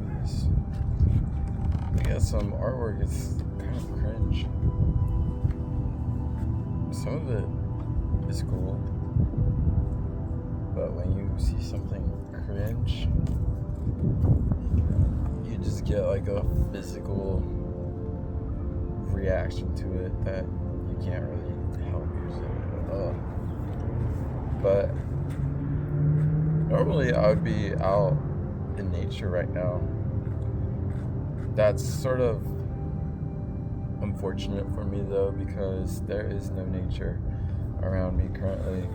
movies. We got some artwork, it's kind of cringe. Some of it is cool, but when you see something cringe, you just get like a physical reaction to it that you can't really help yourself. But normally I would be out in nature right now. That's sort of unfortunate for me though, because there is no nature around me currently.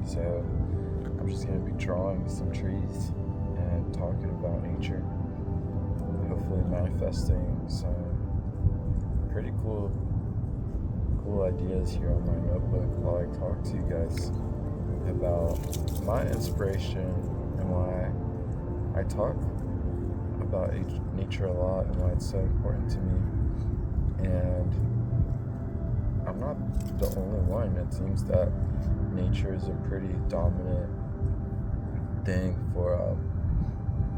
So I'm just going to be drawing some trees and talking about nature, hopefully manifesting some pretty cool ideas here on my notebook while I talk to you guys about my inspiration and why I talk about nature a lot and why it's so important to me. And I'm not the only one. It seems that nature is a pretty dominant thing for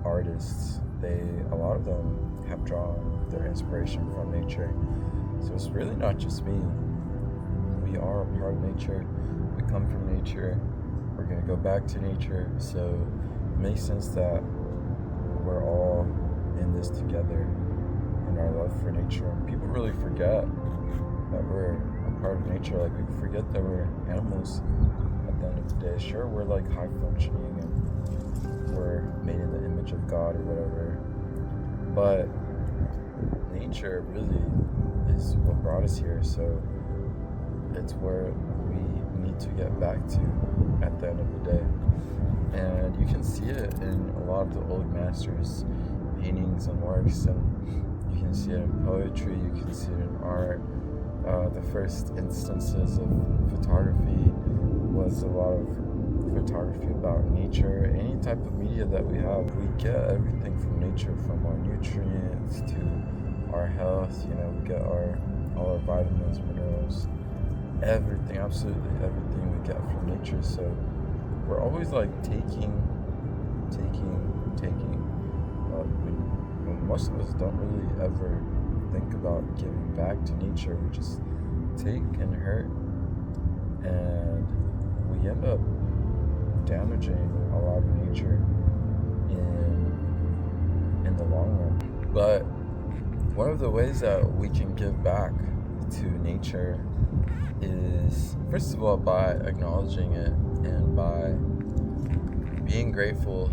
artists. A lot of them have drawn their inspiration from nature. So it's really not just me. We are a part of nature. We come from nature. We're going to go back to nature. So it makes sense that we're all in this together in our love for nature. And people really forget that we're a part of nature. Like, we forget that we're animals at the end of the day. Sure, we're like high functioning and we're made in the image of God or whatever, but nature really is what brought us here. So it's where we need to get back to at the end of the day. And you can see it in a lot of the old masters' paintings and works, and you can see it in poetry, you can see it in art. The first instances of photography was a lot of photography about nature. Any type of media that we have, we get everything from nature, from our nutrients to our health. We get all our vitamins, minerals, everything, absolutely everything we get from nature. So we're always like taking. Most of us don't really ever think about giving back to nature. We just take and hurt, and we end up damaging a lot of nature in the long run. But one of the ways that we can give back to nature is, first of all, by acknowledging it and by being grateful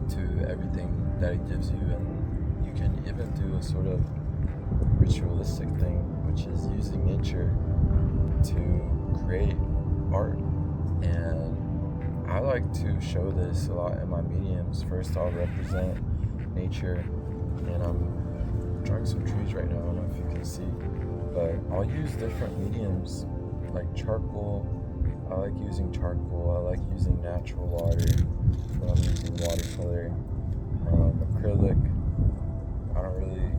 to everything that it gives you. And you can even do a sort of ritualistic thing, which is using nature to create art. And I like to show this a lot in my mediums. First, I'll represent nature, and I'm drawing some trees right now. I don't know if you can see, but I'll use different mediums like charcoal. I like using charcoal. I like using natural water when I'm using watercolor. Acrylic, I don't really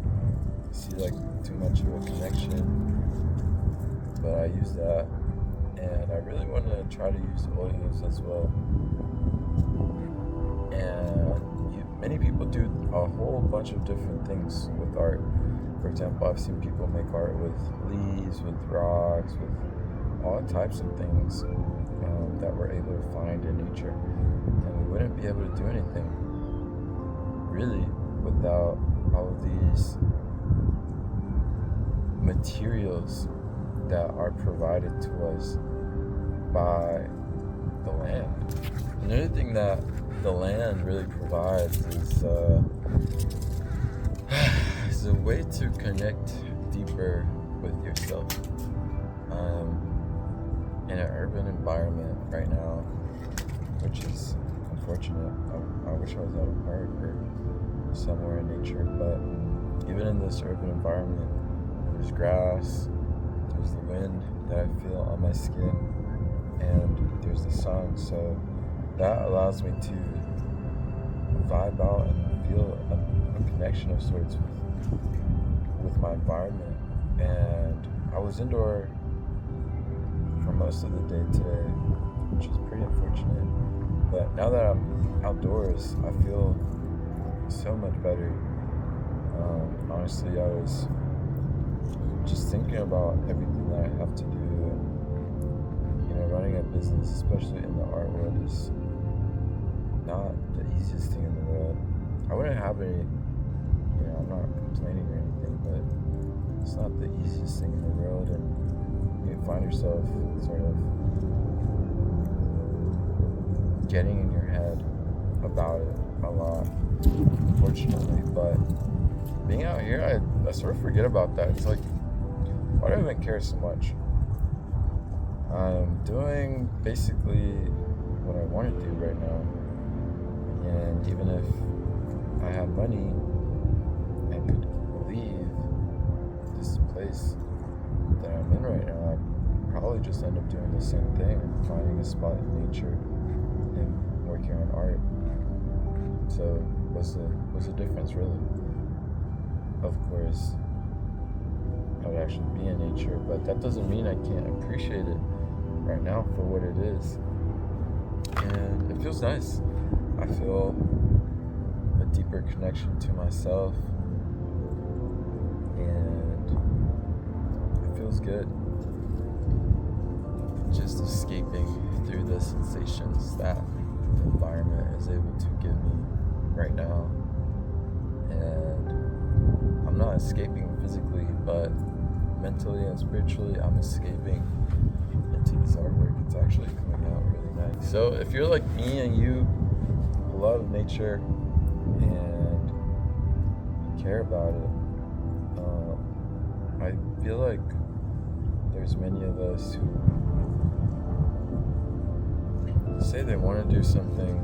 see like too much of a connection, but I use that. And I really want to try to use oils as well. And many people do a whole bunch of different things with art. For example, I've seen people make art with leaves, with rocks, with all types of things that we're able to find in nature. And we wouldn't be able to do anything really without all of these materials that are provided to us by the land. Another thing that the land really provides is a way to connect deeper with yourself. In an urban environment right now, which is unfortunate. I wish I was at a park or somewhere in nature, but even in this urban environment, there's grass, there's the wind that I feel on my skin, and there's the sun. So that allows me to vibe out and feel a connection of sorts with my environment. And I was indoor for most of the day today, which is pretty unfortunate. But now that I'm outdoors, I feel so much better. Honestly, I was just thinking about everything that I have to do, and running a business, especially in the art world, is not the easiest thing in the world. I wouldn't have any, I'm not complaining or anything, but it's not the easiest thing in the world, and you find yourself sort of getting in your head about it a lot, unfortunately. But being out here, I sort of forget about that. It's like, why do I even care so much? I'm doing basically what I want to do right now, and even if I had money and could leave this place that I'm in right now, I'd probably just end up doing the same thing, finding a spot in nature and working on art. So what's the difference, really? Of course, I would actually be in nature, but that doesn't mean I can't appreciate it right now for what it is. And it feels nice. I feel a deeper connection to myself, and it feels good just escaping through the sensations that the environment is able to give me right now. And I'm not escaping physically, but mentally and spiritually I'm escaping into this artwork. It's actually coming out really nice. So if you're like me and you love nature and you care about it, I feel like there's many of us who say they want to do something,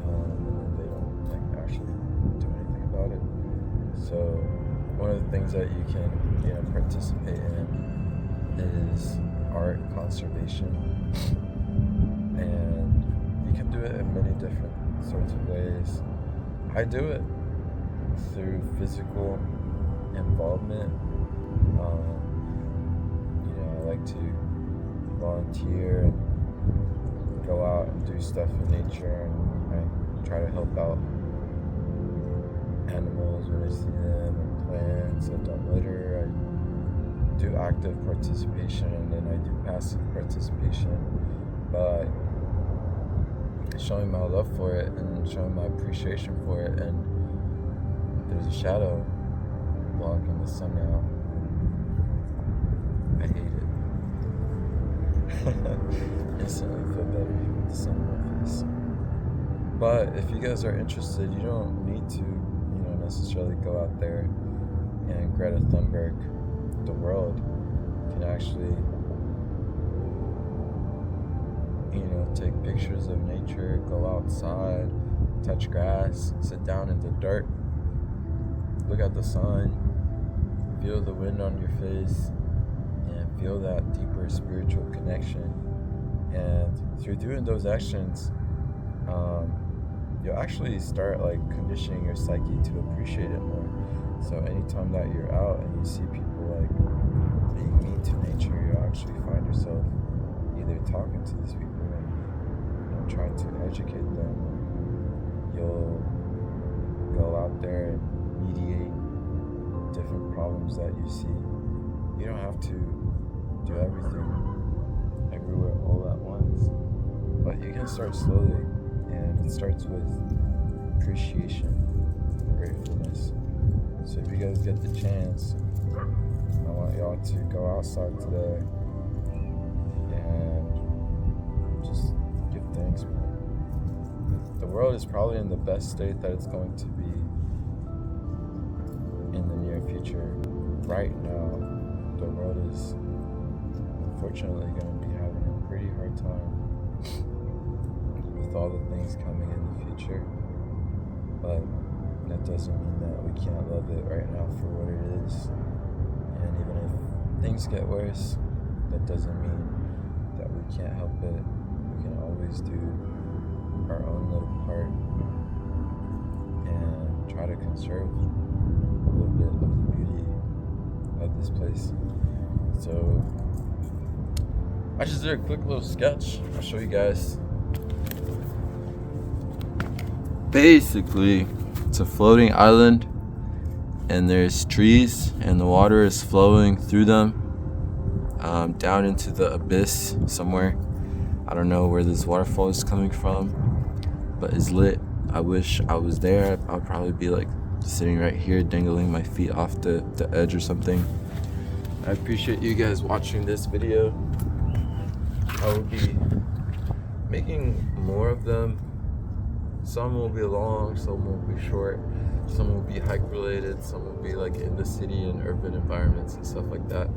and they don't actually do anything about it. So one of the things that you can participate in is art conservation, and you can do it in many different sorts of ways. I do it through physical involvement. I like to volunteer and go out and do stuff in nature, and I try to help out animals when I see them, and plants. I don't litter. I do active participation, and then I do passive participation by showing my love for it and showing my appreciation for it. And there's a shadow blocking the sun now. I hate it. Instantly feel better with the sun on my face. But if you guys are interested, you don't need to, necessarily go out there and Greta Thunberg the world. You can actually, take pictures of nature, go outside, touch grass, sit down in the dirt, look at the sun, feel the wind on your face, and feel that deeper spiritual connection. And through doing those actions, you'll actually start conditioning your psyche to appreciate it more. So anytime that you're out and you see people being mean to nature, you'll actually find yourself either talking to these people and trying to educate them. You'll go out there and mediate different problems that you see. You don't have to do everything everywhere all at once, but you can start slowly, and it starts with appreciation and gratefulness. So if you guys get the chance, I want y'all to go outside today and just give thanks, man. The world is probably in the best state that it's going to be in the near future. Right now, the world is unfortunately going to be having a pretty hard time with all the things coming in the future. But that doesn't mean that we can't love it right now for what it is. And even if things get worse, that doesn't mean that we can't help it. We can always do our own little part and try to conserve a little bit of the beauty of this place. So I just did a quick little sketch. I'll show you guys. Basically, it's a floating island, and there's trees, and the water is flowing through them down into the abyss somewhere. I don't know where this waterfall is coming from, but it's lit. I wish I was there. I'd probably be like sitting right here, dangling my feet off the edge or something. I appreciate you guys watching this video. I will be making more of them. Some will be long, some will be short, some will be hike related, some will be like in the city and urban environments and stuff like that.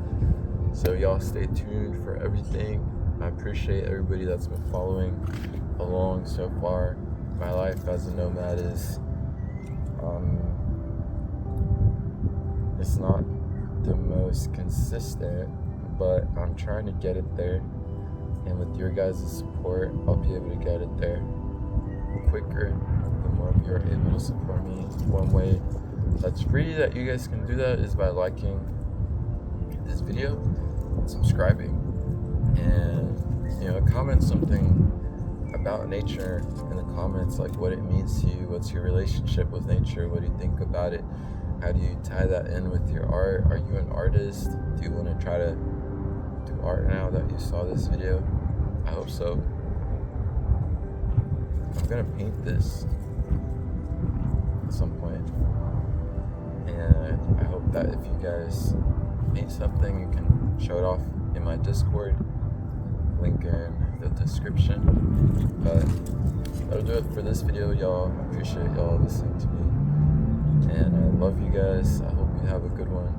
So y'all stay tuned for everything. I appreciate everybody that's been following along so far. My life as a nomad is it's not the most consistent, but I'm trying to get it there, and with your guys' support I'll be able to get it there quicker the more of you are able to support me. One way that's free that you guys can do that is by liking this video and subscribing, and comment something about nature in the comments, like what it means to you, what's your relationship with nature, what do you think about it, how do you tie that in with your art, are you an artist, do you want to try to do art now that you saw this video? I hope so. I'm gonna paint this at some point, and I hope that if you guys paint something, you can show it off in my Discord, link in the description. But that'll do it for this video, y'all. I appreciate y'all listening to me, and I love you guys. I hope you have a good one.